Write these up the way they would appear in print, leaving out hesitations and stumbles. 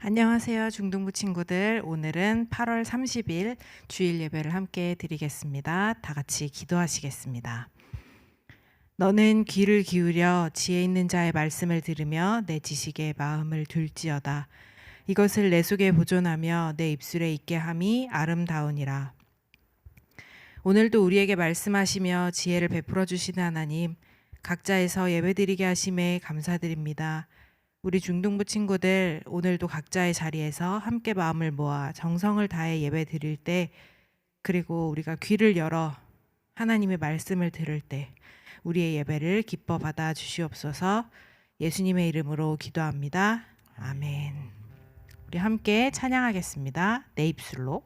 안녕하세요, 중등부 친구들. 오늘은 8월 30일 주일 예배를 함께 드리겠습니다. 다 같이 기도하시겠습니다. 너는 귀를 기울여 지혜 있는 자의 말씀을 들으며 내 지식에 마음을 둘지어다. 이것을 내 속에 보존하며 내 입술에 있게 함이 아름다우니라. 오늘도 우리에게 말씀하시며 지혜를 베풀어 주시는 하나님, 각자에서 예배드리게 하심에 감사드립니다. 우리 중등부 친구들 오늘도 각자의 자리에서 함께 마음을 모아 정성을 다해 예배 드릴 때, 그리고 우리가 귀를 열어 하나님의 말씀을 들을 때 우리의 예배를 기뻐 받아 주시옵소서. 예수님의 이름으로 기도합니다. 아멘. 우리 함께 찬양하겠습니다. 내 입술로.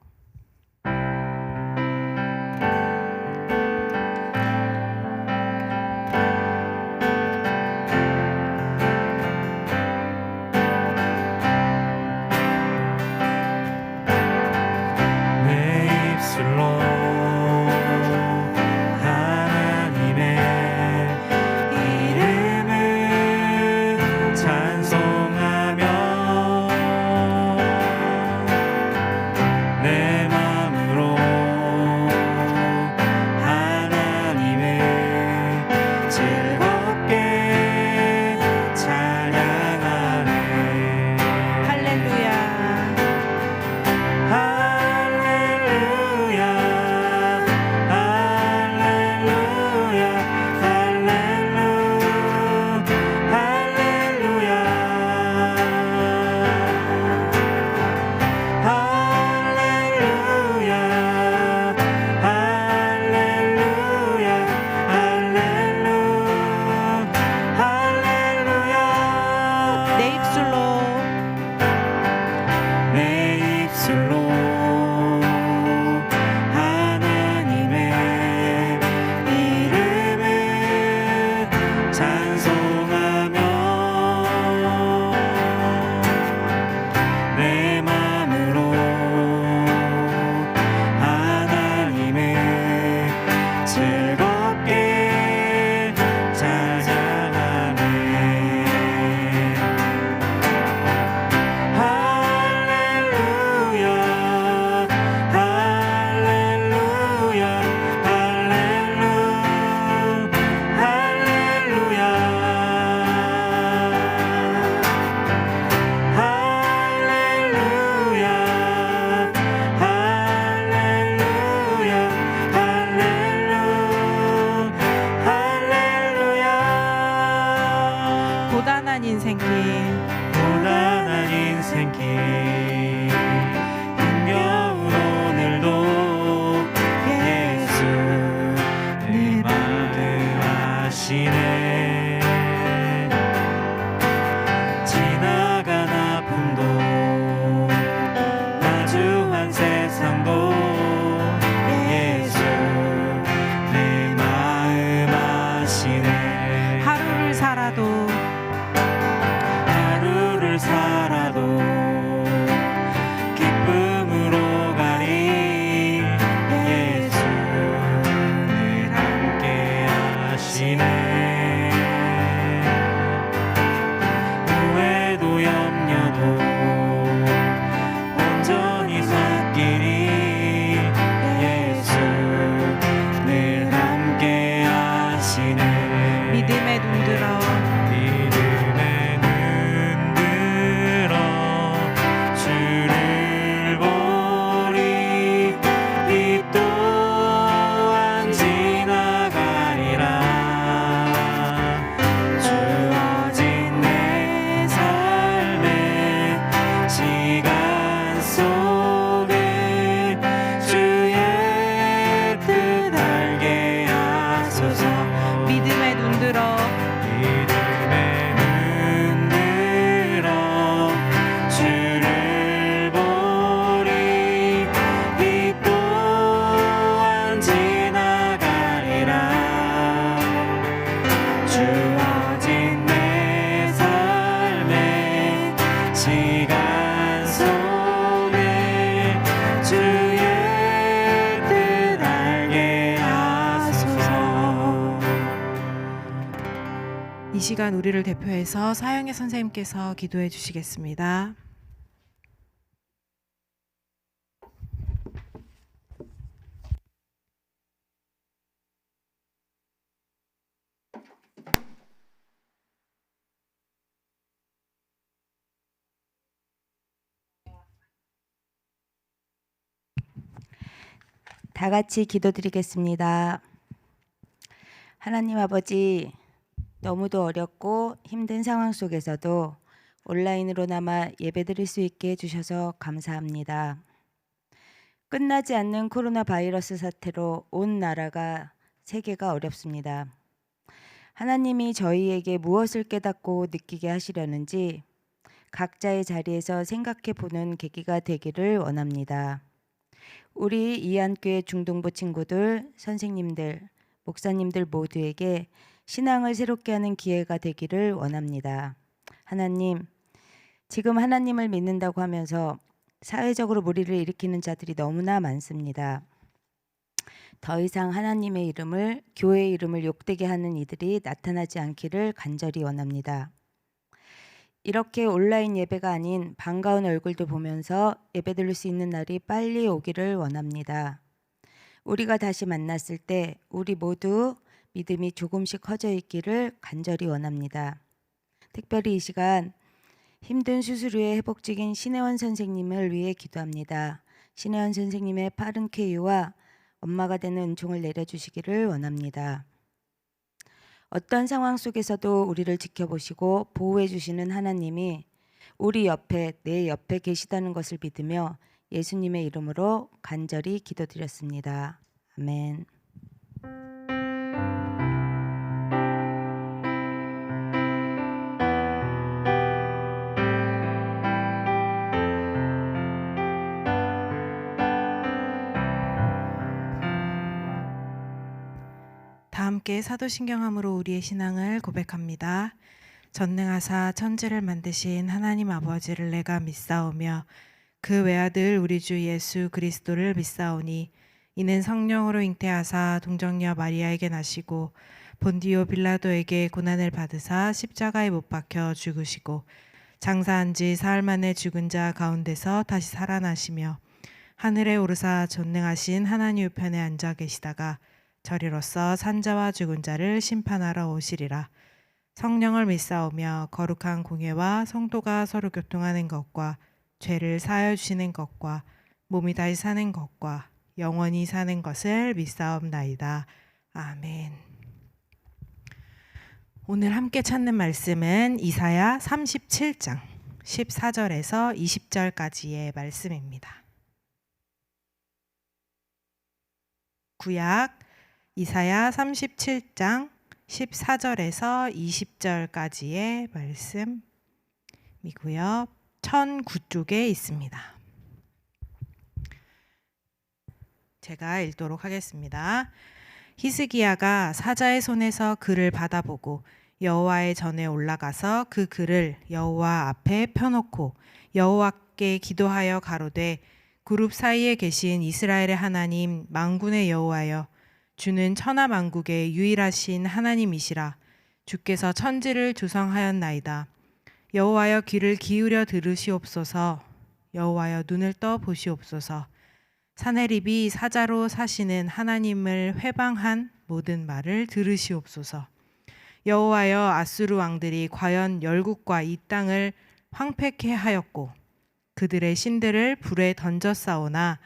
고단한 인생길 힘겨운 오늘도 예수 내 마음 아시네. 지나간 아픔도 마주한 세상도 예수 내 마음 아시네. 하루를 살아도 기쁨으로 가니 예수 늘 함께 하시네. 후회도 염려도 온전히 삭히니 예수 늘 함께 하시네. 믿음에 눈들어 이 시간 우리를 대표해서 사영애 선생님께서 기도해 주시겠습니다. 다 같이 기도드리겠습니다. 하나님 아버지, 너무도 어렵고 힘든 상황 속에서도 온라인으로나마 예배드릴 수 있게 해주셔서 감사합니다. 끝나지 않는 코로나 바이러스 사태로 온 나라가, 세계가 어렵습니다. 하나님이 저희에게 무엇을 깨닫고 느끼게 하시려는지 각자의 자리에서 생각해 보는 계기가 되기를 원합니다. 우리 이안교회 중동부 친구들, 선생님들, 목사님들 모두에게 신앙을 새롭게 하는 기회가 되기를 원합니다. 하나님, 지금 하나님을 믿는다고 하면서 사회적으로 무리를 일으키는 자들이 너무나 많습니다. 더 이상 하나님의 이름을, 교회의 이름을 욕되게 하는 이들이 나타나지 않기를 간절히 원합니다. 이렇게 온라인 예배가 아닌 반가운 얼굴도 보면서 예배드릴 수 있는 날이 빨리 오기를 원합니다. 우리가 다시 만났을 때 우리 모두 믿음이 조금씩 커져 있기를 간절히 원합니다. 특별히 이 시간 힘든 수술 후에 회복중인 신혜원 선생님을 위해 기도합니다. 신혜원 선생님의 빠른 쾌유와 엄마가 되는 은총을 내려주시기를 원합니다. 어떤 상황 속에서도 우리를 지켜보시고 보호해 주시는 하나님이 우리 옆에, 내 옆에 계시다는 것을 믿으며 예수님의 이름으로 간절히 기도드렸습니다. 아멘. 다 함께 사도신경함으로 우리의 신앙을 고백합니다. 전능하사 천지를 만드신 하나님 아버지를 내가 믿사오며 그 외아들 우리 주 예수 그리스도를 믿사오니 이는 성령으로 잉태하사 동정녀 마리아에게 나시고 본디오 빌라도에게 고난을 받으사 십자가에 못 박혀 죽으시고 장사한 지 사흘 만에 죽은 자 가운데서 다시 살아나시며 하늘에 오르사 전능하신 하나님 우편에 앉아 계시다가 저리로서 산자와 죽은 자를 심판하러 오시리라. 성령을 믿사오며 거룩한 공예와 성도가 서로 교통하는 것과 죄를 사하여 주시는 것과 몸이 다시 사는 것과 영원히 사는 것을 믿사옵나이다. 아멘. 오늘 함께 찾는 말씀은 이사야 37장 14절에서 20절까지의 말씀입니다. 구약 이사야 37장 14절에서 20절까지의 말씀이고요. 1009쪽에 있습니다. 제가 읽도록 하겠습니다. 히스기야가 사자의 손에서 글을 받아보고 여호와의 전에 올라가서 그 글을 여호와 앞에 펴놓고 여호와께 기도하여 가로되 그룹 사이에 계신 이스라엘의 하나님 만군의 여호와여 주는 천하 만국의 유일하신 하나님이시라. 주께서 천지를 조성하였나이다. 여호와여 귀를 기울여 들으시옵소서. 여호와여 눈을 떠 보시옵소서. 사내립이 사자로 사시는 하나님을 회방한 모든 말을 들으시옵소서. 여호와여 아수르 왕들이 과연 열국과 이 땅을 황폐케 하였고 그들의 신들을 불에 던졌사오나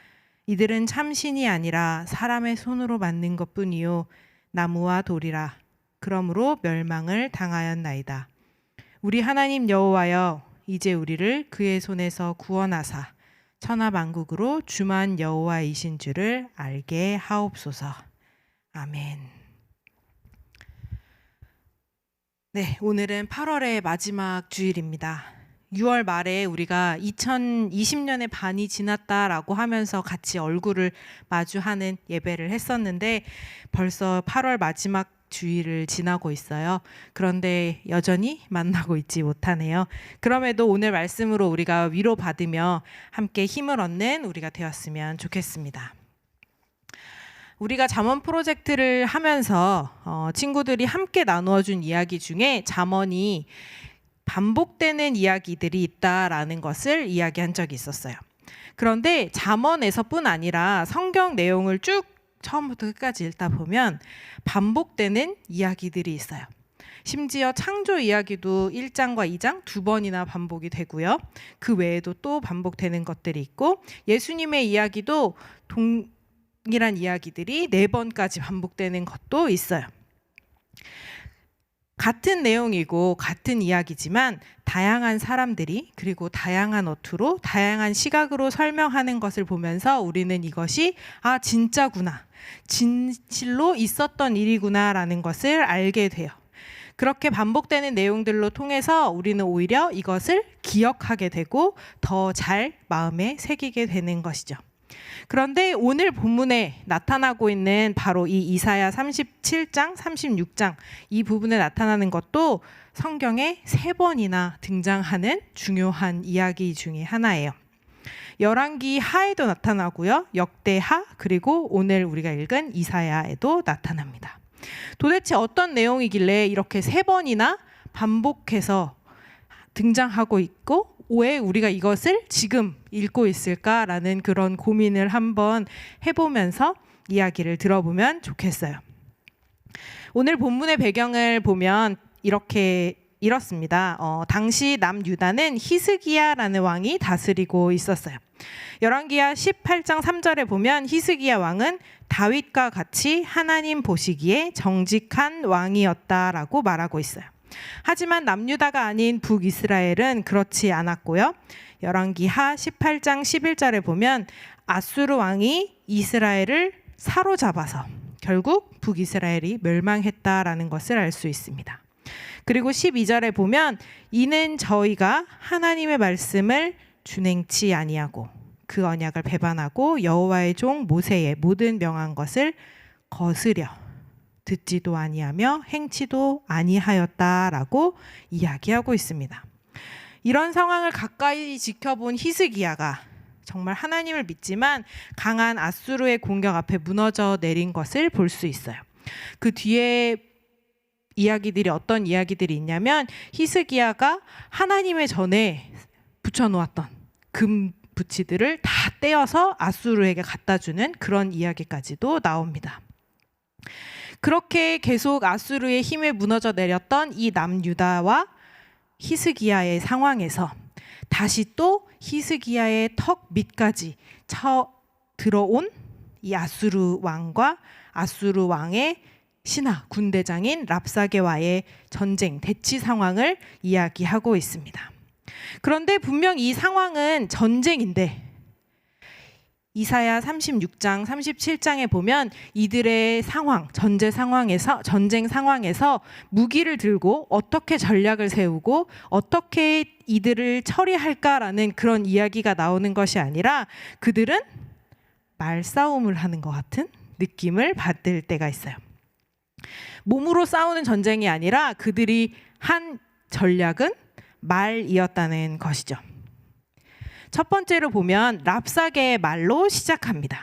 이들은 참신이 아니라 사람의 손으로 만든 것뿐이요 나무와 돌이라. 그러므로 멸망을 당하였나이다. 우리 하나님 여호와여 이제 우리를 그의 손에서 구원하사 천하 만국으로 주만 여호와이신 줄을 알게 하옵소서. 아멘. 네, 오늘은 8월의 마지막 주일입니다. 6월 말에 우리가 2020년의 반이 지났다라고 하면서 같이 얼굴을 마주하는 예배를 했었는데 벌써 8월 마지막 주일을 지나고 있어요. 그런데 여전히 만나고 있지 못하네요. 그럼에도 오늘 말씀으로 우리가 위로받으며 함께 힘을 얻는 우리가 되었으면 좋겠습니다. 우리가 잠언 프로젝트를 하면서 친구들이 함께 나누어준 이야기 중에 잠언이 반복되는 이야기들이 있다라는 것을 이야기한 적이 있었어요. 그런데 잠언에서뿐 아니라 성경 내용을 쭉 처음부터 끝까지 읽다 보면 반복되는 이야기들이 있어요. 심지어 창조 이야기도 1장과 2장 2번이나 반복이 되고요. 그 외에도 또 반복되는 것들이 있고 예수님의 이야기도 이란 이야기들이 4번까지 반복되는 것도 있어요. 같은 내용이고 같은 이야기지만 다양한 사람들이 그리고 다양한 어투로 다양한 시각으로 설명하는 것을 보면서 우리는 이것이 진짜구나, 진실로 있었던 일이구나라는 것을 알게 돼요. 그렇게 반복되는 내용들로 통해서 우리는 오히려 이것을 기억하게 되고 더 잘 마음에 새기게 되는 것이죠. 그런데 오늘 본문에 나타나고 있는 바로 이 이사야 37장, 36장 이 부분에 나타나는 것도 성경에 3번이나 등장하는 중요한 이야기 중에 하나예요. 열왕기 하에도 나타나고요. 역대하 그리고 오늘 우리가 읽은 이사야에도 나타납니다. 도대체 어떤 내용이길래 이렇게 3번이나 반복해서 등장하고 있고 왜 우리가 이것을 지금 읽고 있을까라는 그런 고민을 한번 해보면서 이야기를 들어보면 좋겠어요. 오늘 본문의 배경을 보면 이렇습니다. 당시 남유다는 히스기야라는 왕이 다스리고 있었어요. 열왕기하 18장 3절에 보면 히스기야 왕은 다윗과 같이 하나님 보시기에 정직한 왕이었다라고 말하고 있어요. 하지만 남유다가 아닌 북이스라엘은 그렇지 않았고요. 열왕기하 18장 11절에 보면 아수르 왕이 이스라엘을 사로잡아서 결국 북이스라엘이 멸망했다라는 것을 알 수 있습니다. 그리고 12절에 보면 이는 저희가 하나님의 말씀을 준행치 아니하고 그 언약을 배반하고 여호와의 종 모세의 모든 명한 것을 거스려 듣지도 아니하며 행치도 아니하였다라고 이야기하고 있습니다. 이런 상황을 가까이 지켜본 히스기야가 정말 하나님을 믿지만 강한 아수르의 공격 앞에 무너져 내린 것을 볼 수 있어요. 그 뒤에 이야기들이 어떤 이야기들이 있냐면 히스기야가 하나님의 전에 붙여놓았던 금 부치들을 다 떼어서 아수르에게 갖다 주는 그런 이야기까지도 나옵니다. 그렇게 계속 아수르의 힘에 무너져 내렸던 이 남유다와 히스기야의 상황에서 다시 또 히스기야의 턱 밑까지 들어온 이 아수르 왕과 아수르 왕의 신하 군대장인 랍사게와의 전쟁 대치 상황을 이야기하고 있습니다. 그런데 분명 이 상황은 전쟁인데 이사야 36장, 37장에 보면 이들의 전쟁 상황에서 무기를 들고 어떻게 전략을 세우고 어떻게 이들을 처리할까라는 그런 이야기가 나오는 것이 아니라 그들은 말싸움을 하는 것 같은 느낌을 받을 때가 있어요. 몸으로 싸우는 전쟁이 아니라 그들이 한 전략은 말이었다는 것이죠. 첫 번째로 보면 랍사게의 말로 시작합니다.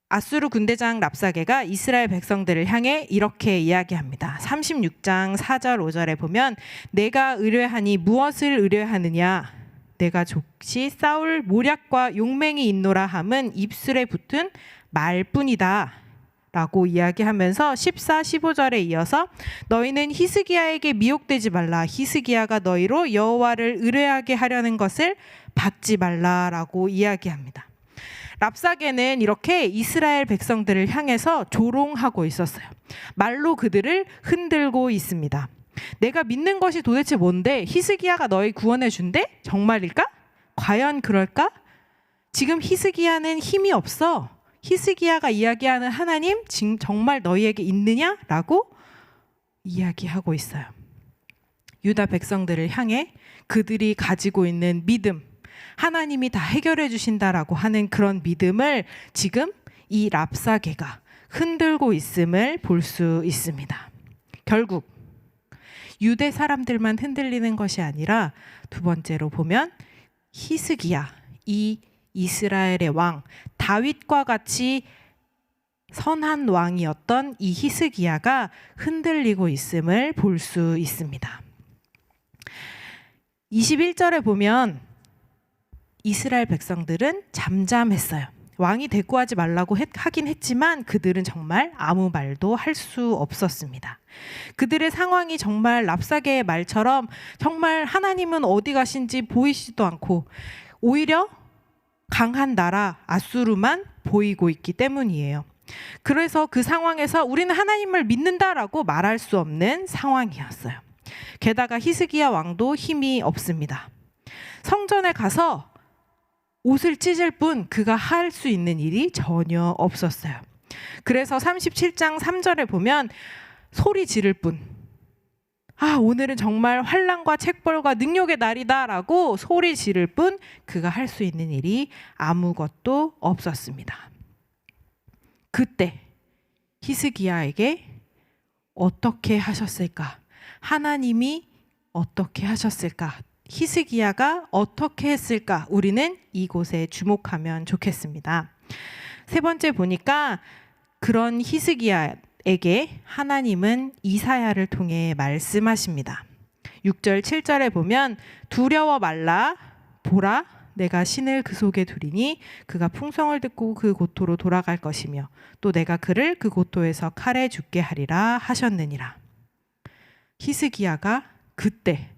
아수르 군대장 랍사게가 이스라엘 백성들을 향해 이렇게 이야기합니다. 36장 4절 5절에 보면 내가 의뢰하니 무엇을 의뢰하느냐 내가 족시 싸울 모략과 용맹이 있노라 함은 입술에 붙은 말뿐이다 라고 이야기하면서 14, 15절에 이어서 너희는 히스기야에게 미혹되지 말라. 히스기야가 너희로 여호와를 의뢰하게 하려는 것을 받지 말라라고 이야기합니다. 랍사게는 이렇게 이스라엘 백성들을 향해서 조롱하고 있었어요. 말로 그들을 흔들고 있습니다. 내가 믿는 것이 도대체 뭔데? 히스기야가 너희 구원해 준대? 정말일까? 과연 그럴까? 지금 히스기야는 힘이 없어. 히스기야가 이야기하는 하나님 정말 너희에게 있느냐라고 이야기하고 있어요. 유다 백성들을 향해 그들이 가지고 있는 믿음, 하나님이 다 해결해 주신다라고 하는 그런 믿음을 지금 이 랍사게가 흔들고 있음을 볼 수 있습니다. 결국 유대 사람들만 흔들리는 것이 아니라 두 번째로 보면 히스기야, 이 이스라엘의 왕 다윗과 같이 선한 왕이었던 이 히스기야가 흔들리고 있음을 볼 수 있습니다. 21절에 보면 이스라엘 백성들은 잠잠했어요. 왕이 대꾸하지 말라고 하긴 했지만 그들은 정말 아무 말도 할 수 없었습니다. 그들의 상황이 정말 랍사게의 말처럼 정말 하나님은 어디 가신지 보이시지도 않고 오히려 강한 나라 아수르만 보이고 있기 때문이에요. 그래서 그 상황에서 우리는 하나님을 믿는다라고 말할 수 없는 상황이었어요. 게다가 히스기야 왕도 힘이 없습니다. 성전에 가서 옷을 찢을 뿐 그가 할 수 있는 일이 전혀 없었어요. 그래서 37장 3절에 보면 소리 지를 뿐, 오늘은 정말 환난과 책벌과 능욕의 날이다라고 소리 지를 뿐 그가 할 수 있는 일이 아무것도 없었습니다. 그때 히스기야에게 어떻게 하셨을까? 하나님이 어떻게 하셨을까? 히스기야가 어떻게 했을까? 우리는 이곳에 주목하면 좋겠습니다. 세 번째 보니까 그런 히스기야에게 하나님은 이사야를 통해 말씀하십니다. 6절 7절에 보면 두려워 말라 보라 내가 신을 그 속에 두리니 그가 풍성을 듣고 그 고토로 돌아갈 것이며 또 내가 그를 그 고토에서 칼에 죽게 하리라 하셨느니라. 히스기야가 그때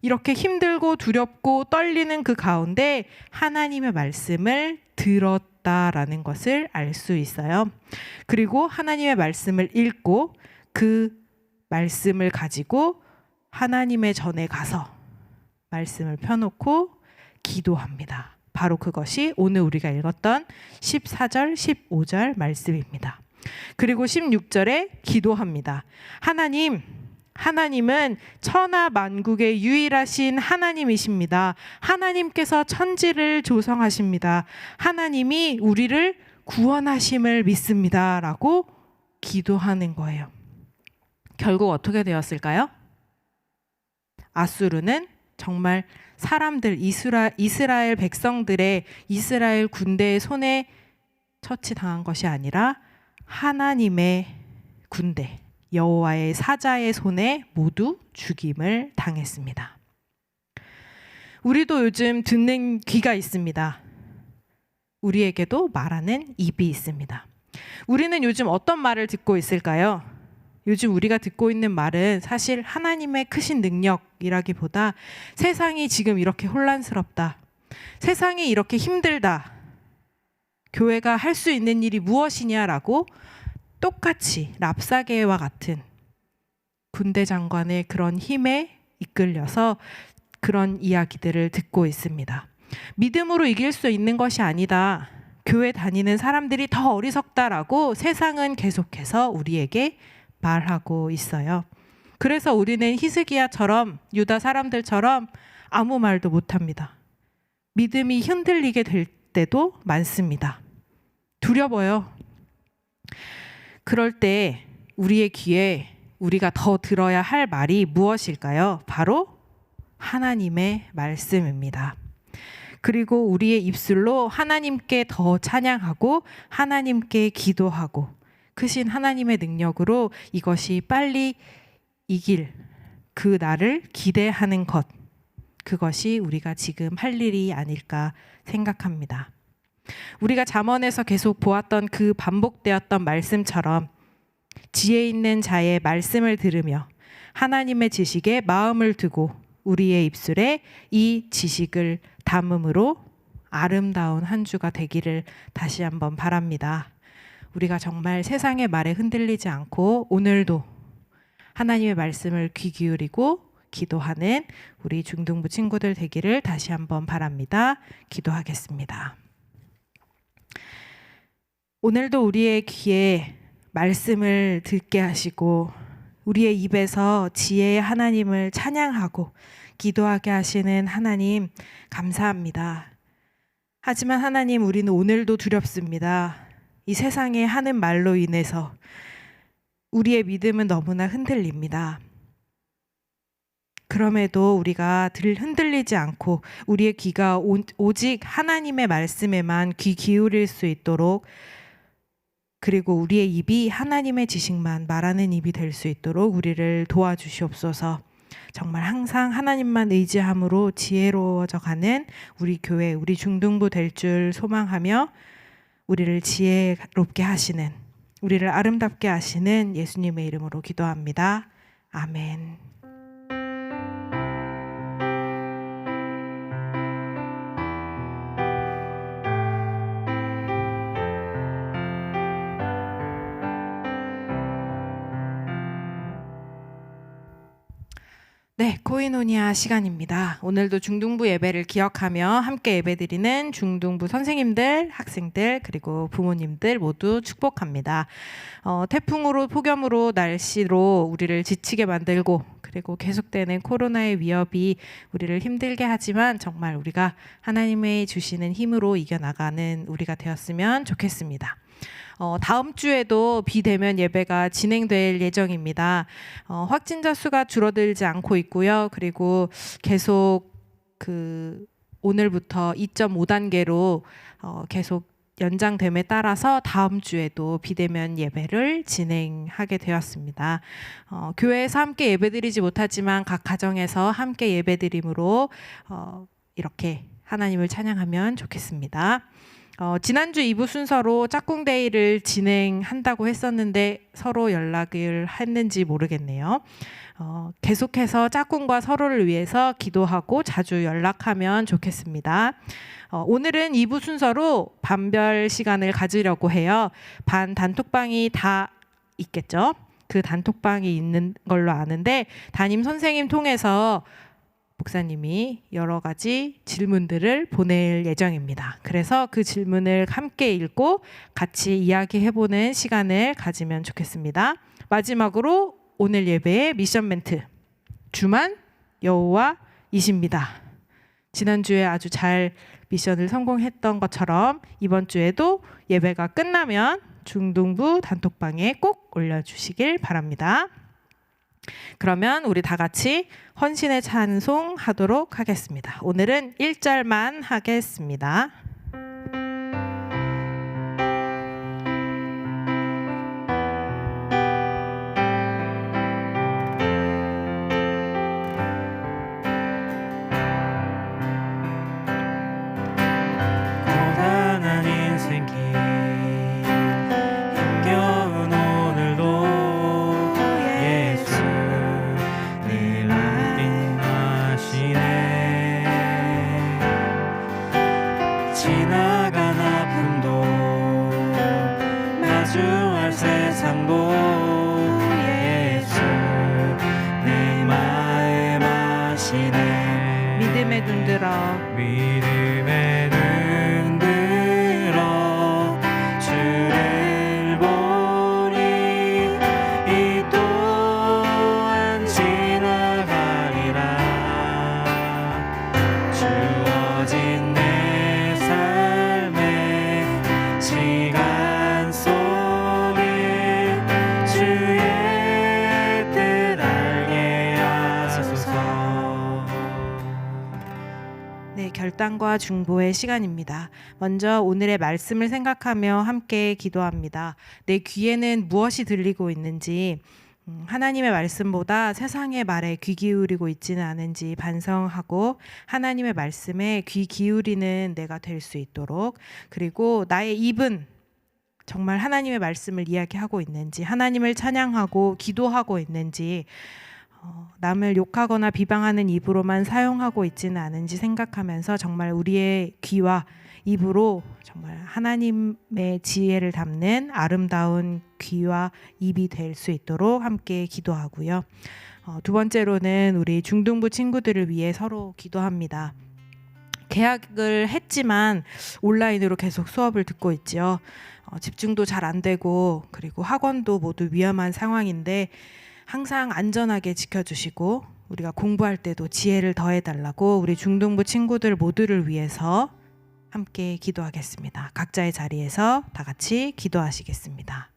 이렇게 힘들고 두렵고 떨리는 그 가운데 하나님의 말씀을 들었다라는 것을 알 수 있어요. 그리고 하나님의 말씀을 읽고 그 말씀을 가지고 하나님의 전에 가서 말씀을 펴놓고 기도합니다. 바로 그것이 오늘 우리가 읽었던 14절, 15절 말씀입니다. 그리고 16절에 기도합니다. 하나님은 천하 만국의 유일하신 하나님이십니다. 하나님께서 천지를 조성하십니다. 하나님이 우리를 구원하심을 믿습니다. 라고 기도하는 거예요. 결국 어떻게 되었을까요? 아수르는 정말 사람들, 이스라엘 백성들의 이스라엘 군대의 손에 처치당한 것이 아니라 하나님의 군대, 여호와의 사자의 손에 모두 죽임을 당했습니다. 우리도 요즘 듣는 귀가 있습니다. 우리에게도 말하는 입이 있습니다. 우리는 요즘 어떤 말을 듣고 있을까요? 요즘 우리가 듣고 있는 말은 사실 하나님의 크신 능력이라기보다 세상이 지금 이렇게 혼란스럽다. 세상이 이렇게 힘들다. 교회가 할 수 있는 일이 무엇이냐라고 똑같이 랍사게와 같은 군대 장관의 그런 힘에 이끌려서 그런 이야기들을 듣고 있습니다. 믿음으로 이길 수 있는 것이 아니다. 교회 다니는 사람들이 더 어리석다라고 세상은 계속해서 우리에게 말하고 있어요. 그래서 우리는 히스기야처럼 유다 사람들처럼 아무 말도 못합니다. 믿음이 흔들리게 될 때도 많습니다. 두려워요. 그럴 때 우리의 귀에 우리가 더 들어야 할 말이 무엇일까요? 바로 하나님의 말씀입니다. 그리고 우리의 입술로 하나님께 더 찬양하고 하나님께 기도하고 크신 하나님의 능력으로 이것이 빨리 이길 그 날을 기대하는 것, 그것이 우리가 지금 할 일이 아닐까 생각합니다. 우리가 잠언에서 계속 보았던 그 반복되었던 말씀처럼 지혜 있는 자의 말씀을 들으며 하나님의 지식에 마음을 두고 우리의 입술에 이 지식을 담음으로 아름다운 한 주가 되기를 다시 한번 바랍니다. 우리가 정말 세상의 말에 흔들리지 않고 오늘도 하나님의 말씀을 귀 기울이고 기도하는 우리 중등부 친구들 되기를 다시 한번 바랍니다. 기도하겠습니다. 오늘도 우리의 귀에 말씀을 듣게 하시고 우리의 입에서 지혜의 하나님을 찬양하고 기도하게 하시는 하나님 감사합니다. 하지만 하나님, 우리는 오늘도 두렵습니다. 이 세상에 하는 말로 인해서 우리의 믿음은 너무나 흔들립니다. 그럼에도 우리가 흔들리지 않고 우리의 귀가 오직 하나님의 말씀에만 귀 기울일 수 있도록, 그리고 우리의 입이 하나님의 지식만 말하는 입이 될 수 있도록 우리를 도와주시옵소서. 정말 항상 하나님만 의지함으로 지혜로워져 가는 우리 교회, 우리 중등부 될 줄 소망하며 우리를 지혜롭게 하시는, 우리를 아름답게 하시는 예수님의 이름으로 기도합니다. 아멘. 네, 코이노니아 시간입니다. 오늘도 중등부 예배를 기억하며 함께 예배드리는 중등부 선생님들, 학생들, 그리고 부모님들 모두 축복합니다. 태풍으로, 폭염으로, 날씨로 우리를 지치게 만들고 그리고 계속되는 코로나의 위협이 우리를 힘들게 하지만 정말 우리가 하나님의 주시는 힘으로 이겨나가는 우리가 되었으면 좋겠습니다. 다음 주에도 비대면 예배가 진행될 예정입니다. 확진자 수가 줄어들지 않고 있고요. 그리고 계속 오늘부터 2.5단계로 계속 연장됨에 따라서 다음 주에도 비대면 예배를 진행하게 되었습니다. 교회에서 함께 예배드리지 못하지만 각 가정에서 함께 예배드림으로 이렇게 하나님을 찬양하면 좋겠습니다. 지난주 2부 순서로 짝꿍데이를 진행한다고 했었는데 서로 연락을 했는지 모르겠네요. 계속해서 짝꿍과 서로를 위해서 기도하고 자주 연락하면 좋겠습니다. 오늘은 2부 순서로 반별 시간을 가지려고 해요. 반 단톡방이 다 있겠죠? 그 단톡방이 있는 걸로 아는데 담임 선생님 통해서 목사님이 여러 가지 질문들을 보낼 예정입니다. 그래서 그 질문을 함께 읽고 같이 이야기해보는 시간을 가지면 좋겠습니다. 마지막으로 오늘 예배의 미션 멘트. 주만 여호와이십니다. 지난주에 아주 잘 미션을 성공했던 것처럼 이번 주에도 예배가 끝나면 중등부 단톡방에 꼭 올려주시길 바랍니다. 그러면 우리 다 같이 헌신의 찬송 하도록 하겠습니다. 오늘은 1절만 하겠습니다. 고단한 인생길 힘겨운 오늘도 예수 늘 함께 하시네. 지나간 아픔도 마주할 세상도 예수 내 마음 아시네. 믿음에 눈들어 믿음에 눈 들어 주를 보니 이 또한 지나가리라. 주어진 내 삶의 시간 속에 주의 뜻 알게 하소서. 네, 결단과 중보의 시간입니다. 먼저 오늘의 말씀을 생각하며 함께 기도합니다. 내 귀에는 무엇이 들리고 있는지, 하나님의 말씀보다 세상의 말에 귀 기울이고 있지는 않은지 반성하고 하나님의 말씀에 귀 기울이는 내가 될 수 있도록, 그리고 나의 입은 정말 하나님의 말씀을 이야기하고 있는지, 하나님을 찬양하고 기도하고 있는지, 남을 욕하거나 비방하는 입으로만 사용하고 있지는 않은지 생각하면서 정말 우리의 귀와 입으로 정말 하나님의 지혜를 담는 아름다운 귀와 입이 될 수 있도록 함께 기도하고요. 두 번째로는 우리 중등부 친구들을 위해 서로 기도합니다. 계약을 했지만 온라인으로 계속 수업을 듣고 있지요. 집중도 잘 안 되고 그리고 학원도 모두 위험한 상황인데 항상 안전하게 지켜주시고 우리가 공부할 때도 지혜를 더해달라고 우리 중등부 친구들 모두를 위해서 함께 기도하겠습니다. 각자의 자리에서 다 같이 기도하시겠습니다.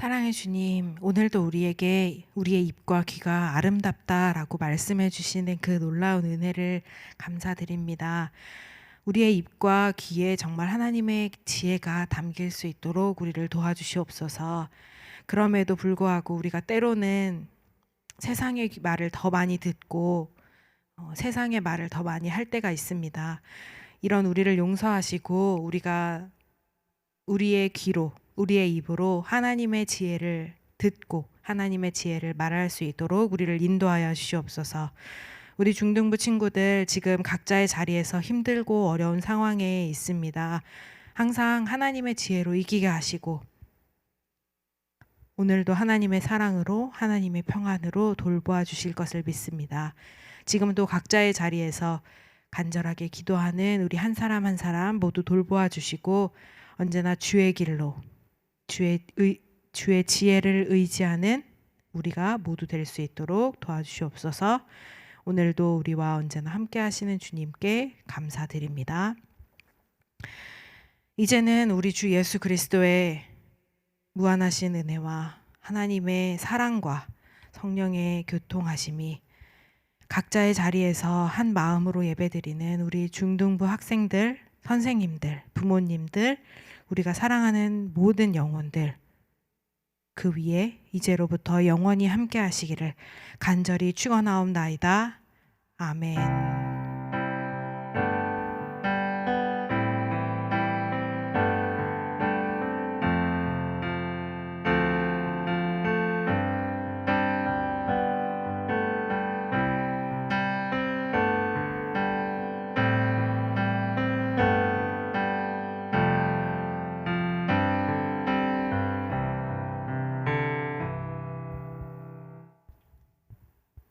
사랑의 주님, 오늘도 우리에게 우리의 입과 귀가 아름답다라고 말씀해 주시는 그 놀라운 은혜를 감사드립니다. 우리의 입과 귀에 정말 하나님의 지혜가 담길 수 있도록 우리를 도와주시옵소서. 그럼에도 불구하고 우리가 때로는 세상의 말을 더 많이 듣고 세상의 말을 더 많이 할 때가 있습니다. 이런 우리를 용서하시고 우리가 우리의 귀로 우리의 입으로 하나님의 지혜를 듣고 하나님의 지혜를 말할 수 있도록 우리를 인도하여 주시옵소서. 우리 중등부 친구들 지금 각자의 자리에서 힘들고 어려운 상황에 있습니다. 항상 하나님의 지혜로 이기게 하시고 오늘도 하나님의 사랑으로 하나님의 평안으로 돌보아 주실 것을 믿습니다. 지금도 각자의 자리에서 간절하게 기도하는 우리 한 사람 한 사람 모두 돌보아 주시고 언제나 주의 길로 주의 지혜를 의지하는 우리가 모두 될 수 있도록 도와주시옵소서. 오늘도 우리와 언제나 함께 하시는 주님께 감사드립니다. 이제는 우리 주 예수 그리스도의 무한하신 은혜와 하나님의 사랑과 성령의 교통하심이 각자의 자리에서 한 마음으로 예배드리는 우리 중등부 학생들, 선생님들, 부모님들, 우리가 사랑하는 모든 영혼들 그 위에 이제로부터 영원히 함께 하시기를 간절히 축원하옵나이다. 아멘.